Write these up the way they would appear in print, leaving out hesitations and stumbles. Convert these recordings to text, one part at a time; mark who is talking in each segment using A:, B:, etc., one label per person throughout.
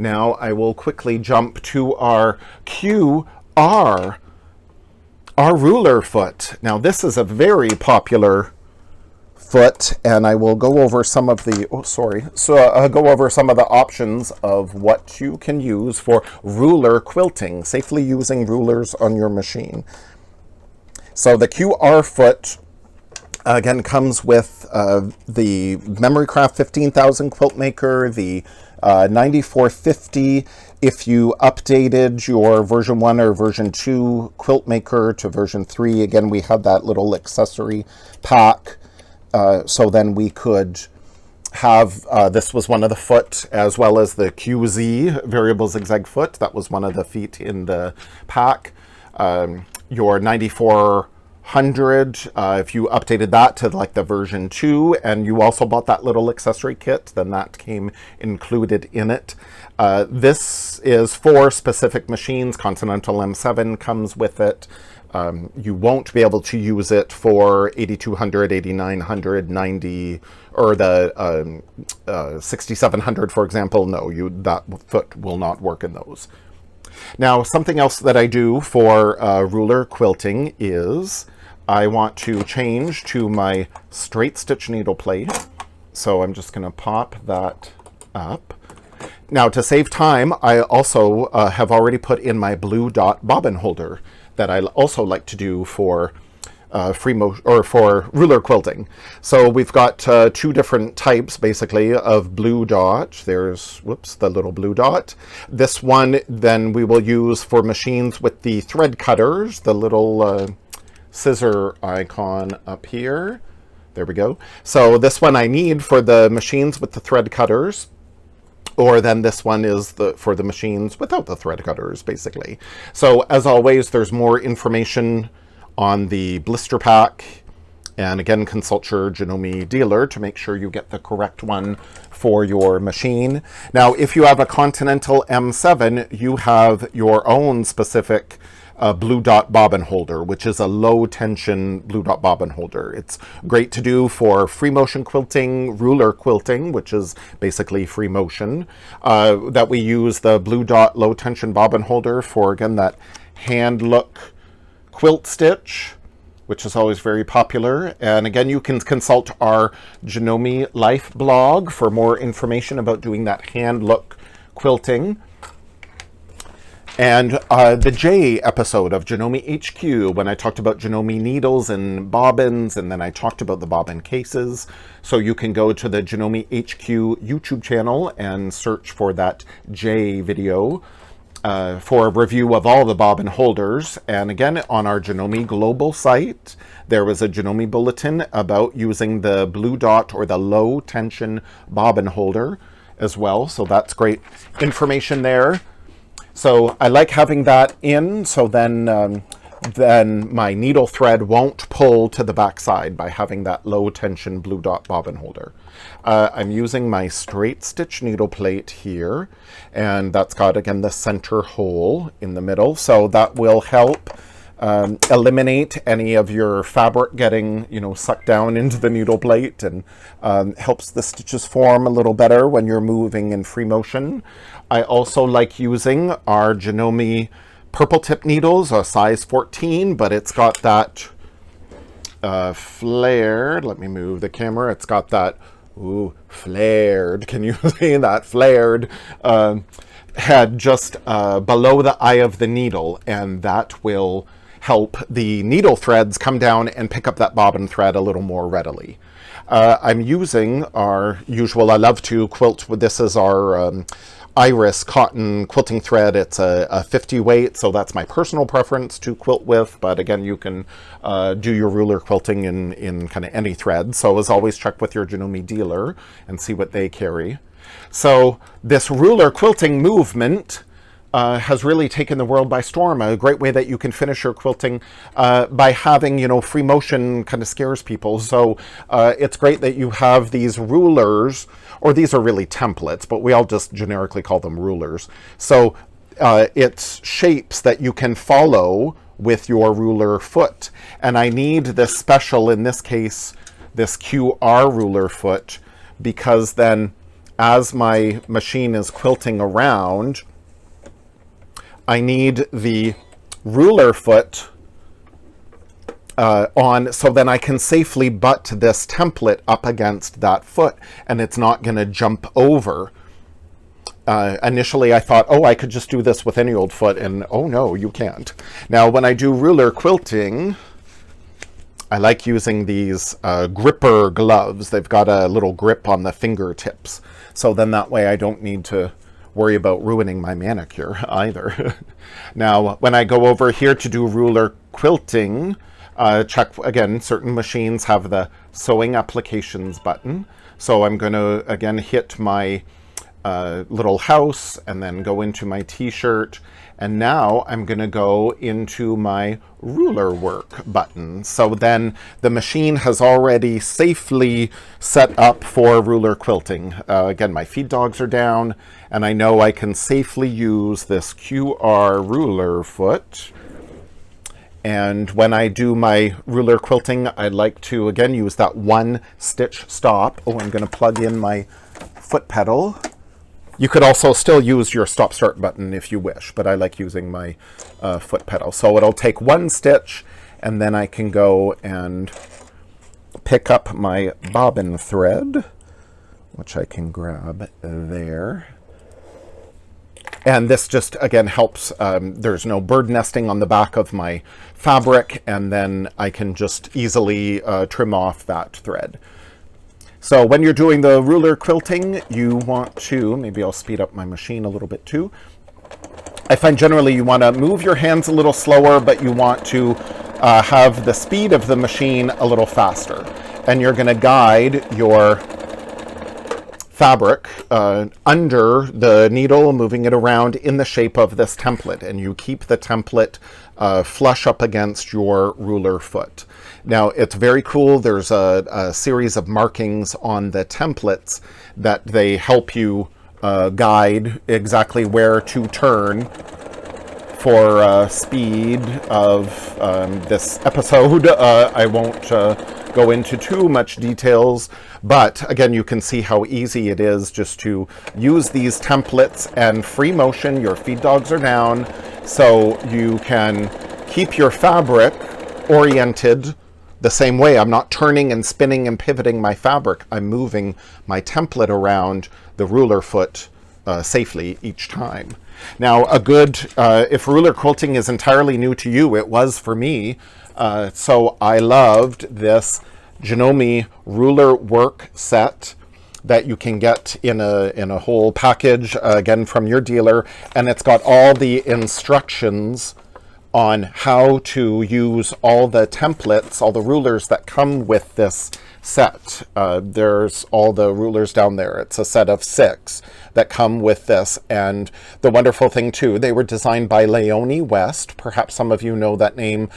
A: now I will quickly jump to our QR, our ruler foot. Now this is a very popular foot, and I will go over some of the, go over some of the options of what you can use for ruler quilting, safely using rulers on your machine. So the QR foot, again, comes with the Memorycraft 15000 Quiltmaker, the 9450. If you updated your version 1 or version 2 Quiltmaker to version 3, again, we have that little accessory pack. So then we could have, this was one of the foot, as well as the QZ variable zigzag foot. That was one of the feet in the pack. Your 9400, if you updated that to like the version 2, and you also bought that little accessory kit, then that came included in it. This is for specific machines. Continental M7 comes with it. You won't be able to use it for 8200, 8900, 90, or the 6700, for example. No, that foot will not work in those. Now, something else that I do for ruler quilting is I want to change to my straight stitch needle plate. So I'm just going to pop that up. Now, to save time, I also have already put in my blue dot bobbin holder that I also like to do for for ruler quilting. So we've got two different types, basically, of blue dot. There's, whoops, the little blue dot. This one, then we will use for machines with the thread cutters, the little scissor icon up here. There we go. So this one I need for the machines with the thread cutters. Or then this one is for the machines without the thread cutters, basically. So as always, there's more information on the blister pack. And again, consult your Janome dealer to make sure you get the correct one for your machine. Now, if you have a Continental M7, you have your own specific blue dot bobbin holder, which is a low tension blue dot bobbin holder. It's great to do for free motion quilting, ruler quilting, which is basically free motion, that we use the blue dot low tension bobbin holder for, again, that hand look quilt stitch, which is always very popular. And again, you can consult our Janome Life blog for more information about doing that hand look quilting. And the J episode of Janome HQ, when I talked about Janome needles and bobbins, and then I talked about the bobbin cases. So you can go to the Janome HQ YouTube channel and search for that J video for a review of all the bobbin holders. And again, on our Janome Global site, there was a Janome bulletin about using the blue dot or the low tension bobbin holder as well. So that's great information there. So I like having that in, so then my needle thread won't pull to the backside by having that low tension blue dot bobbin holder. I'm using my straight stitch needle plate here, and that's got, again, the center hole in the middle, so that will help eliminate any of your fabric getting, sucked down into the needle plate, and helps the stitches form a little better when you're moving in free motion. I also like using our Janome purple tip needles, a size 14, but it's got that flared, let me move the camera, it's got that, flared, can you see that, flared head just below the eye of the needle, and that will help the needle threads come down and pick up that bobbin thread a little more readily. I'm using our usual, I love to quilt with, this is our Iris cotton quilting thread. It's a 50 weight, so that's my personal preference to quilt with, but again, you can do your ruler quilting in kind of any thread. So as always, check with your Janome dealer and see what they carry. So this ruler quilting movement has really taken the world by storm. A great way that you can finish your quilting by having, free motion kind of scares people. So it's great that you have these rulers, or these are really templates, but we all just generically call them rulers. So it's shapes that you can follow with your ruler foot. And I need this special, in this case, this QR ruler foot, because then as my machine is quilting around, I need the ruler foot on, so then I can safely butt this template up against that foot and it's not going to jump over. Initially I thought, oh, I could just do this with any old foot, and oh no, you can't. Now when I do ruler quilting, I like using these gripper gloves. They've got a little grip on the fingertips, so then that way I don't need to worry about ruining my manicure either. Now when I go over here to do ruler quilting, check again, certain machines have the sewing applications button, so I'm going to again hit my little house and then go into my t-shirt, and now I'm going to go into my ruler work button. So then the machine has already safely set up for ruler quilting. Again, my feed dogs are down and I know I can safely use this QR ruler foot. And when I do my ruler quilting, I like to again use that one stitch stop. Oh, I'm going to plug in my foot pedal. You could also still use your stop start button if you wish, but I like using my foot pedal. So it'll take one stitch and then I can go and pick up my bobbin thread, which I can grab there. And this just again helps, there's no bird nesting on the back of my fabric, and then I can just easily trim off that thread. So when you're doing the ruler quilting, you want to, maybe I'll speed up my machine a little bit too. I find generally you want to move your hands a little slower, but you want to have the speed of the machine a little faster. And you're going to guide your fabric under the needle, moving it around in the shape of this template. And you keep the template flush up against your ruler foot. Now, it's very cool. There's a series of markings on the templates that they help you guide exactly where to turn for speed of this episode. I won't go into too much details, but again, you can see how easy it is just to use these templates and free motion. Your feed dogs are down, so you can keep your fabric oriented the same way. I'm not turning and spinning and pivoting my fabric. I'm moving my template around the ruler foot safely each time. Now, a good, if ruler quilting is entirely new to you, it was for me. So I loved this Janome ruler work set that you can get in a whole package, again, from your dealer. And it's got all the instructions on how to use all the templates, all the rulers that come with this set. There's all the rulers down there. It's a set of 6 that come with this. And the wonderful thing too, they were designed by Leonie West. Perhaps some of you know that name.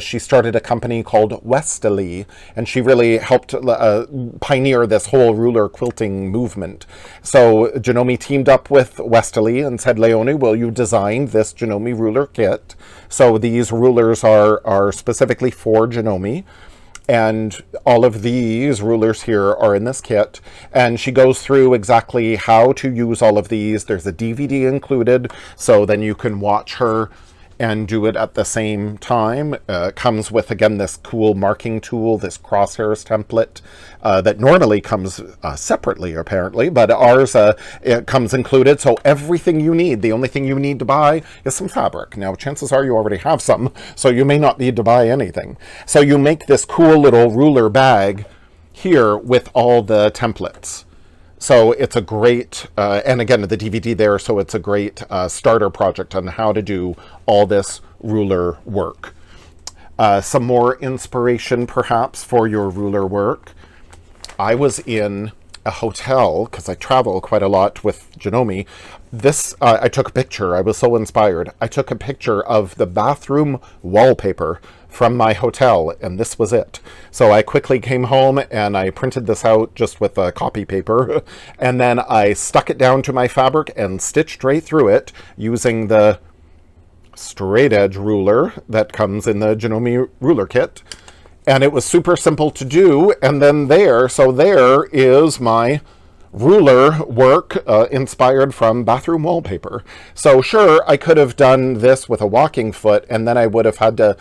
A: She started a company called Westerly, and she really helped pioneer this whole ruler quilting movement. So Janome teamed up with Westerly and said, Leonie, will you design this Janome ruler kit? So these rulers are specifically for Janome. And all of these rulers here are in this kit, and she goes through exactly how to use all of these. There's a DVD included, so then you can watch her and do it at the same time. Comes with, again, this cool marking tool, this crosshairs template that normally comes separately, apparently, but ours, it comes included. So everything you need, the only thing you need to buy is some fabric. Now, chances are you already have some, so you may not need to buy anything. So you make this cool little ruler bag here with all the templates. So it's a great, and again, the DVD there, so it's a great starter project on how to do all this ruler work. Some more inspiration, perhaps, for your ruler work. I was in a hotel, because I travel quite a lot with Janome. This, I took a picture. I was so inspired. I took a picture of the bathroom wallpaper from my hotel, and this was it. So I quickly came home and I printed this out just with copy paper, and then I stuck it down to my fabric and stitched right through it using the straight edge ruler that comes in the Janome ruler kit. And it was super simple to do. And then there is my ruler work inspired from bathroom wallpaper. So sure, I could have done this with a walking foot, and then I would have had to,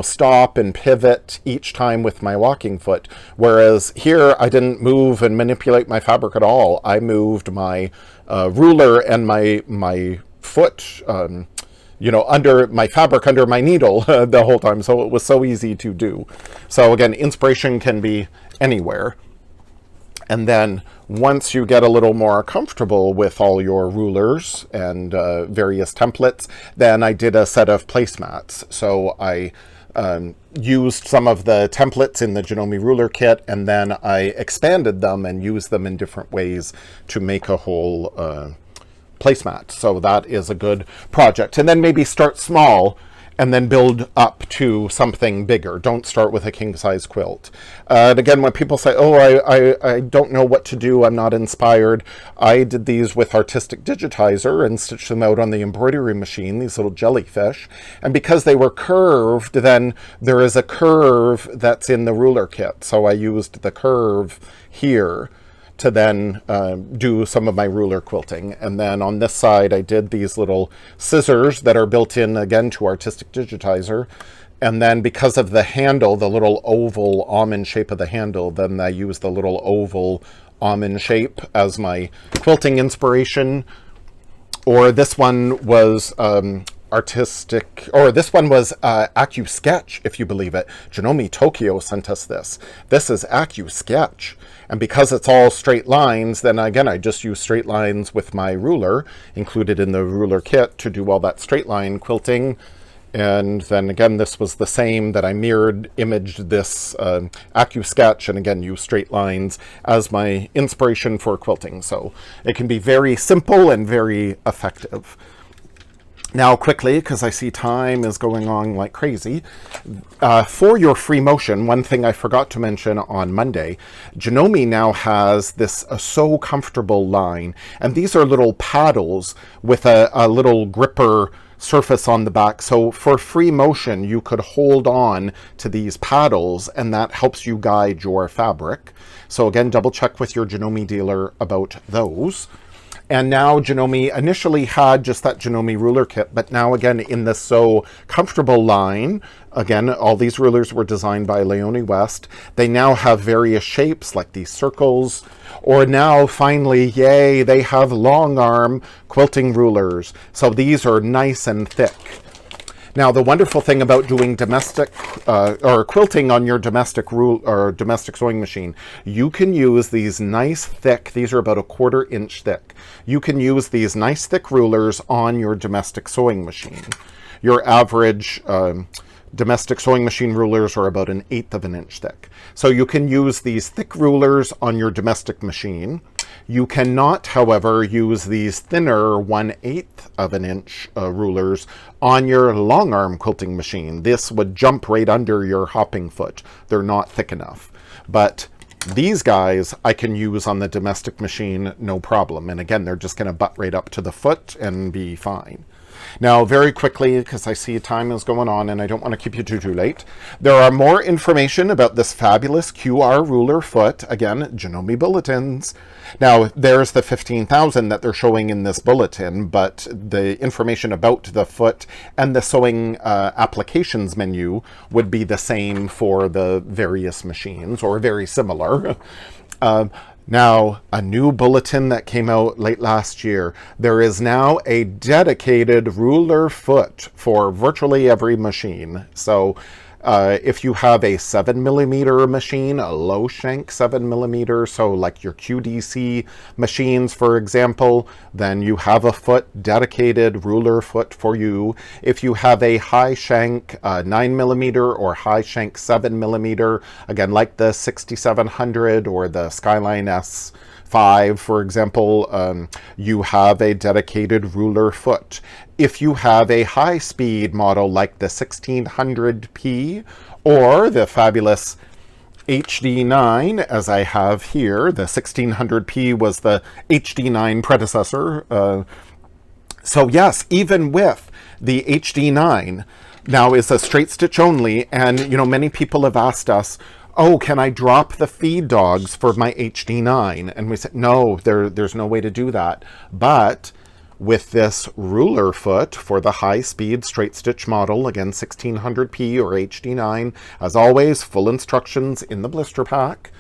A: stop and pivot each time with my walking foot. Whereas here, I didn't move and manipulate my fabric at all. I moved my ruler and my foot, under my fabric, under my needle the whole time. So it was so easy to do. So again, inspiration can be anywhere. And then once you get a little more comfortable with all your rulers and various templates, then I did a set of placemats. So I used some of the templates in the Janome ruler kit, and then I expanded them and used them in different ways to make a whole placemat. So that is a good project. And then maybe start small and then build up to something bigger. Don't start with a king-size quilt. And again, when people say, oh, I don't know what to do, I'm not inspired, I did these with Artistic Digitizer and stitched them out on the embroidery machine, these little jellyfish. And because they were curved, then there is a curve that's in the ruler kit. So I used the curve here to then do some of my ruler quilting. And then on this side, I did these little scissors that are built in, again, to Artistic Digitizer. And then because of the handle, the little oval almond shape of the handle, then I used the little oval almond shape as my quilting inspiration. Or this one was artistic, or this one was AccuSketch, if you believe it. Janome Tokyo sent us this. This is AccuSketch. And because it's all straight lines, then again, I just use straight lines with my ruler, included in the ruler kit, to do all that straight line quilting. And then again, this was the same that I mirrored, imaged this AccuSketch, and again, use straight lines as my inspiration for quilting. So it can be very simple and very effective. Now quickly, because I see time is going on like crazy, for your free motion, one thing I forgot to mention on Monday, Janome now has this So Comfortable line, and these are little paddles with a little gripper surface on the back. So for free motion, you could hold on to these paddles, and that helps you guide your fabric. So again, double check with your Janome dealer about those. And now Janome initially had just that Janome ruler kit, but now again in the So Comfortable line, again, all these rulers were designed by Leonie West. They now have various shapes like these circles, or now finally, yay, they have long arm quilting rulers. So these are nice and thick. Now, the wonderful thing about doing domestic or quilting on your domestic domestic sewing machine, you can use these nice thick, these are about 1/4 inch thick. You can use these nice thick rulers on your domestic sewing machine. Your average domestic sewing machine rulers are about 1/8 of an inch thick. So you can use these thick rulers on your domestic machine. You cannot, however, use these thinner 1/8 of an inch rulers on your long arm quilting machine. This would jump right under your hopping foot. They're not thick enough. But these guys I can use on the domestic machine, no problem. And again, they're just going to butt right up to the foot and be fine. Now, very quickly, because I see time is going on and I don't want to keep you too late, there are more information about this fabulous QR ruler foot. Again, Janome bulletins. Now, there's the 15,000 that they're showing in this bulletin, but the information about the foot and the sewing applications menu would be the same for the various machines, or very similar. Now, a new bulletin that came out late last year, there is now a dedicated ruler foot for virtually every machine. So if you have a 7mm machine, a low shank 7mm, so like your QDC machines, for example, then you have a foot, dedicated ruler foot for you. If you have a high shank 9mm or high shank 7mm, again, like the 6700 or the Skyline S5, for example, you have a dedicated ruler foot. If you have a high-speed model like the 1600p or the fabulous HD9, as I have here, the 1600p was the HD9 predecessor. So yes, even with the HD9, now is a straight stitch only, and many people have asked us, oh, can I drop the feed dogs for my HD9? And we said, no, there's no way to do that. But with this ruler foot for the high-speed straight stitch model, again 1600p or HD9, as always, full instructions in the blister pack.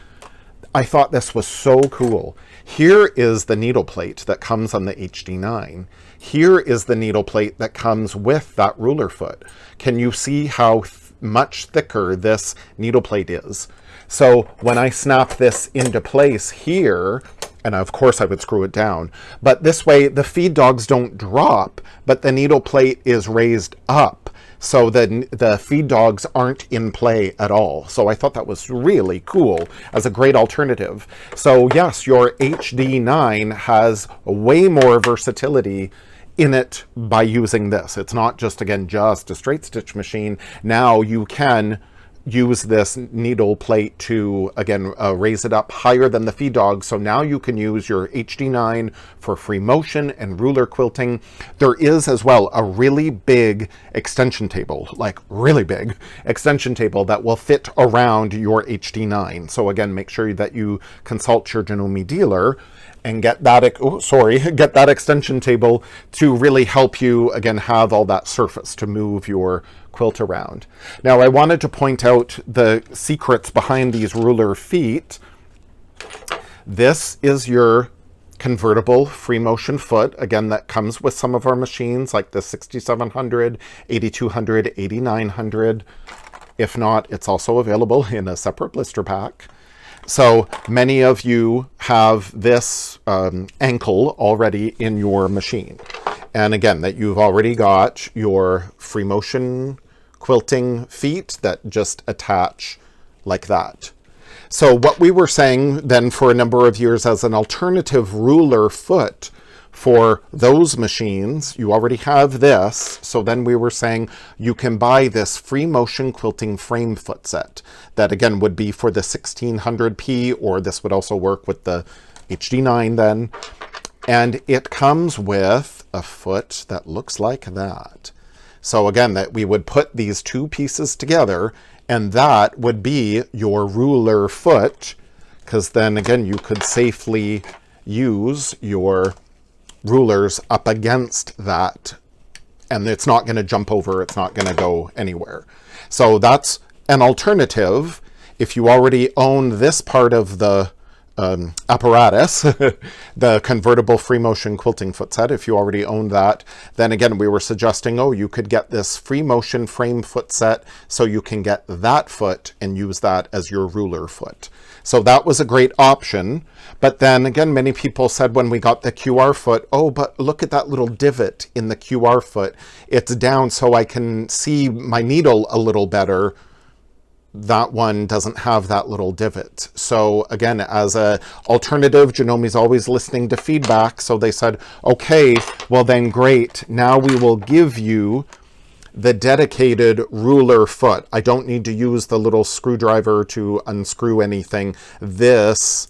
A: I thought this was so cool. Here is the needle plate that comes on the HD9. Here is the needle plate that comes with that ruler foot. Can you see how much thicker this needle plate is? So when I snap this into place here, and of course I would screw it down, but this way the feed dogs don't drop, but the needle plate is raised up, so the feed dogs aren't in play at all. So I thought that was really cool as a great alternative. So yes, your HD9 has way more versatility in it by using this. It's not just, again, just a straight stitch machine. Now you can use this needle plate to, again, raise it up higher than the feed dog. So now you can use your HD9 for free motion and ruler quilting. There is as well a really big extension table, like really big extension table that will fit around your HD9. So again, make sure that you consult your Janome dealer and get that, get that extension table to really help you, again, have all that surface to move your quilt around. Now, I wanted to point out the secrets behind these ruler feet. This is your convertible free motion foot, again, that comes with some of our machines, like the 6700, 8200, 8900. If not, it's also available in a separate blister pack. So many of you have this ankle already in your machine. And again, that you've already got your free motion quilting feet that just attach like that. So what we were saying then for a number of years as an alternative ruler foot for those machines, you already have this. So then we were saying you can buy this free motion quilting frame foot set that again would be for the 1600p, or this would also work with the HD9 then. And it comes with a foot that looks like that. So again, that we would put these two pieces together, and that would be your ruler foot, because then again, you could safely use your rulers up against that, and it's not going to jump over, it's not going to go anywhere. So that's an alternative. If you already own this part of the apparatus, the convertible free motion quilting foot set, if you already own that, then again, we were suggesting, oh, you could get this free motion frame foot set so you can get that foot and use that as your ruler foot. So that was a great option. But then again, many people said when we got the QR foot, oh, but look at that little divot in the QR foot. It's down so I can see my needle a little better. That one doesn't have that little divot. So again, as a alternative, Janome's always listening to feedback. So they said, okay, well then great. Now we will give you the dedicated ruler foot. I don't need to use the little screwdriver to unscrew anything. This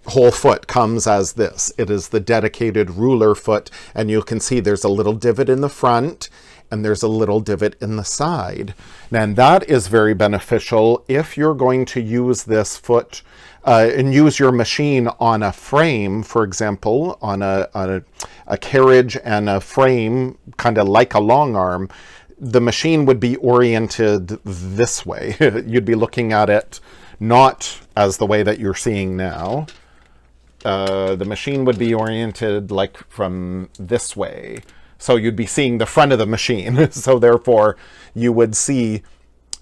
A: whole foot comes as this. It is the dedicated ruler foot. And you can see there's a little divot in the front and there's a little divot in the side. And that is very beneficial if you're going to use this foot and use your machine on a frame, for example, on a carriage and a frame, kind of like a long arm. The machine would be oriented this way. You'd be looking at it not as the way that you're seeing now. The machine would be oriented like from this way. So you'd be seeing the front of the machine. So therefore you would see,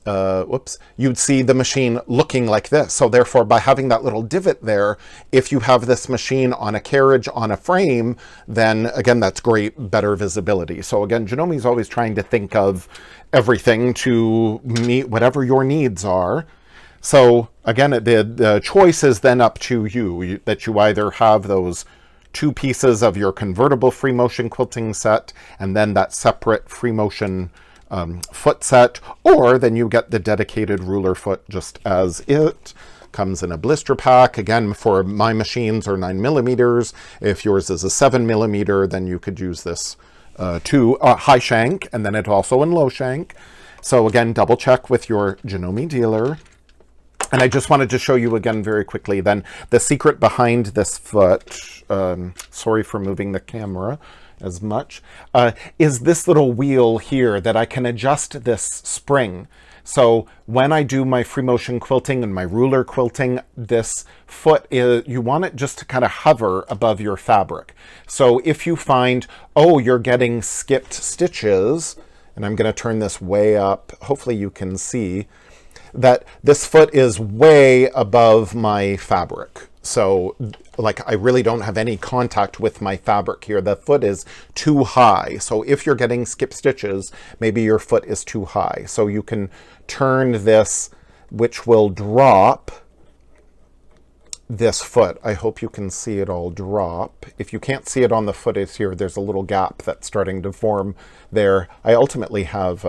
A: you'd see the machine looking like this. So therefore by having that little divot there, if you have this machine on a carriage, on a frame, then again, that's great, better visibility. So again, Janome's always trying to think of everything to meet whatever your needs are. So again, the choice is then up to you, that you either have those two pieces of your convertible free motion quilting set and then that separate free motion foot set, or then you get the dedicated ruler foot just as it comes in a blister pack. Again, for my machines are 9mm. If yours is a 7mm, then you could use this to high shank, and then it also in low shank. So again, double check with your Janome dealer. And I just wanted to show you again very quickly then the secret behind this foot, sorry for moving the camera as much, is this little wheel here that I can adjust this spring. So when I do my free motion quilting and my ruler quilting, this foot, you want it just to kind of hover above your fabric. So if you find, oh, you're getting skipped stitches, and I'm going to turn this way up, hopefully you can see, that this foot is way above my fabric. So like I really don't have any contact with my fabric here. The foot is too high. So if you're getting skip stitches, maybe your foot is too high. So you can turn this, which will drop this foot. I hope you can see it all drop. If you can't see it on the footage here, there's a little gap that's starting to form there. I ultimately have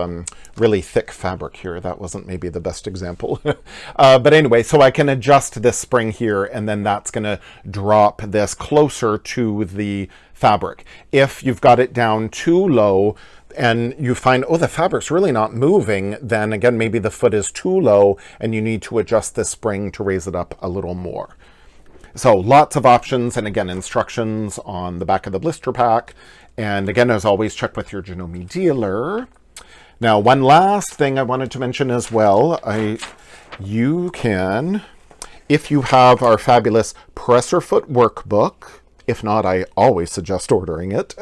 A: really thick fabric here. That wasn't maybe the best example. But anyway, so I can adjust this spring here, and then that's going to drop this closer to the fabric. If you've got it down too low, and you find, oh, the fabric's really not moving, then again, maybe the foot is too low and you need to adjust this spring to raise it up a little more. So lots of options, and again, instructions on the back of the blister pack. And again, as always, check with your Janome dealer. Now, one last thing I wanted to mention as well, you can, if you have our fabulous Presser Foot workbook, if not, I always suggest ordering it.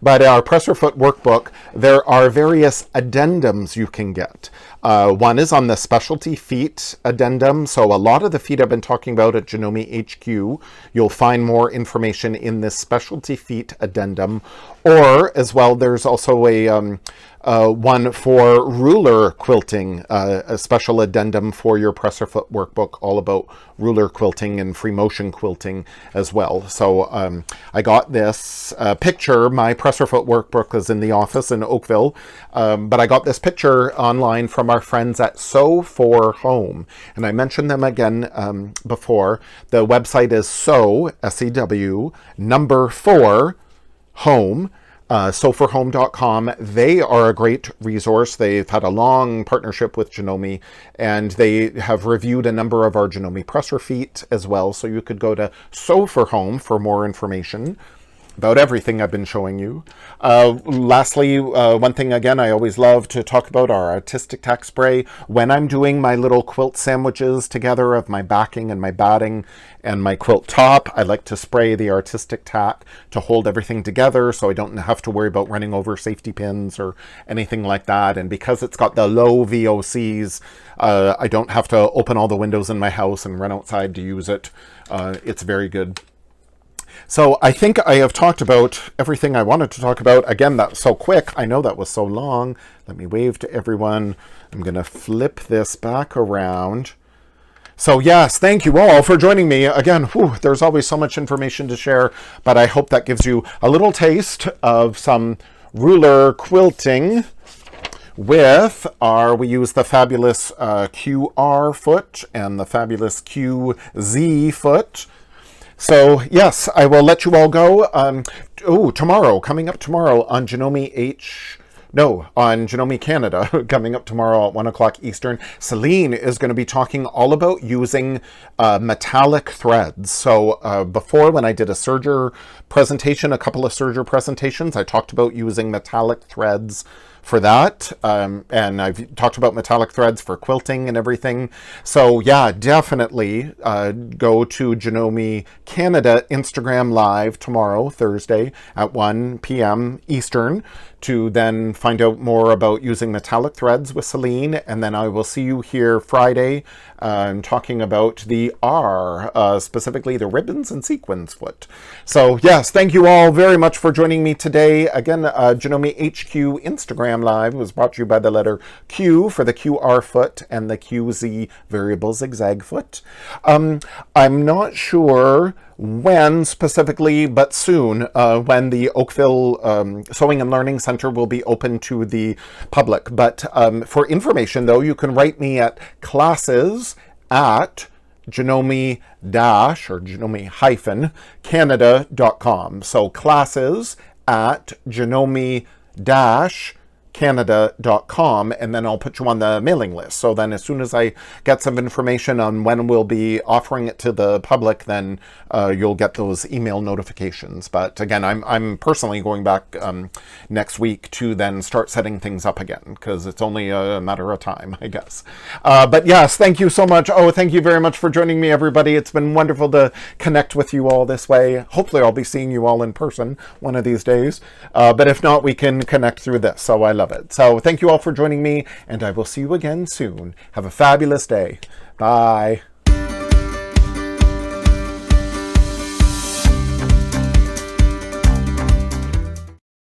A: But our Presser Foot workbook, there are various addendums you can get. One is on the specialty feet addendum. So a lot of the feet I've been talking about at Janome HQ, you'll find more information in this specialty feet addendum. Or as well, there's also a one for ruler quilting, a special addendum for your Presser Foot workbook, all about ruler quilting and free motion quilting as well. So I got this picture. My Presser Foot workbook is in the office in Oakville, but I got this picture online from our friends at Sew for Home, and I mentioned them again before. The website is sew, S-E-W, number 4, home. Sewforhome.com. They are a great resource. They've had a long partnership with Janome, and they have reviewed a number of our Janome presser feet as well. So you could go to Sew for Home for more information about everything I've been showing you. Lastly, one thing again I always love to talk about, our artistic tack spray. When I'm doing my little quilt sandwiches together of my backing and my batting and my quilt top, I like to spray the artistic tack to hold everything together so I don't have to worry about running over safety pins or anything like that. And because it's got the low VOCs, I don't have to open all the windows in my house and run outside to use it. It's very good. So I think I have talked about everything I wanted to talk about. Again, that was so quick. I know that was so long. Let me wave to everyone. I'm going to flip this back around. So yes, thank you all for joining me. Again, there's always so much information to share, but I hope that gives you a little taste of some ruler quilting with we use the fabulous QR foot and the fabulous QZ foot. So yes, I will let you all go. Coming up tomorrow on Janome Canada, coming up tomorrow at 1 o'clock Eastern, Celine is going to be talking all about using metallic threads. So before, when I did a serger presentation, a couple of serger presentations, I talked about using metallic threads for that, and I've talked about metallic threads for quilting and everything. So yeah, definitely go to Janome Canada Instagram Live tomorrow, Thursday at 1 p.m. Eastern, to then find out more about using metallic threads with Celine. And then I will see you here Friday talking about the R, specifically the ribbons and sequins foot. So yes, thank you all very much for joining me today. Again, Janome HQ Instagram Live was brought to you by the letter Q for the QR foot and the QZ variable zigzag foot. I'm not sure when specifically, but soon, when the Oakville Sewing and Learning Center will be open to the public. But for information, though, you can write me at classes@Janome-Canada.com. So classes@Janome-Canada.com. quiltingcanada.com, and then I'll put you on the mailing list. So then as soon as I get some information on when we'll be offering it to the public, then you'll get those email notifications. But again, I'm personally going back next week to then start setting things up again, because it's only a matter of time, I guess. But yes, thank you so much. Oh, thank you very much for joining me, everybody. It's been wonderful to connect with you all this way. Hopefully I'll be seeing you all in person one of these days. But if not, we can connect through this. So I love it. So thank you all for joining me, and I will see you again soon. Have a fabulous day. Bye.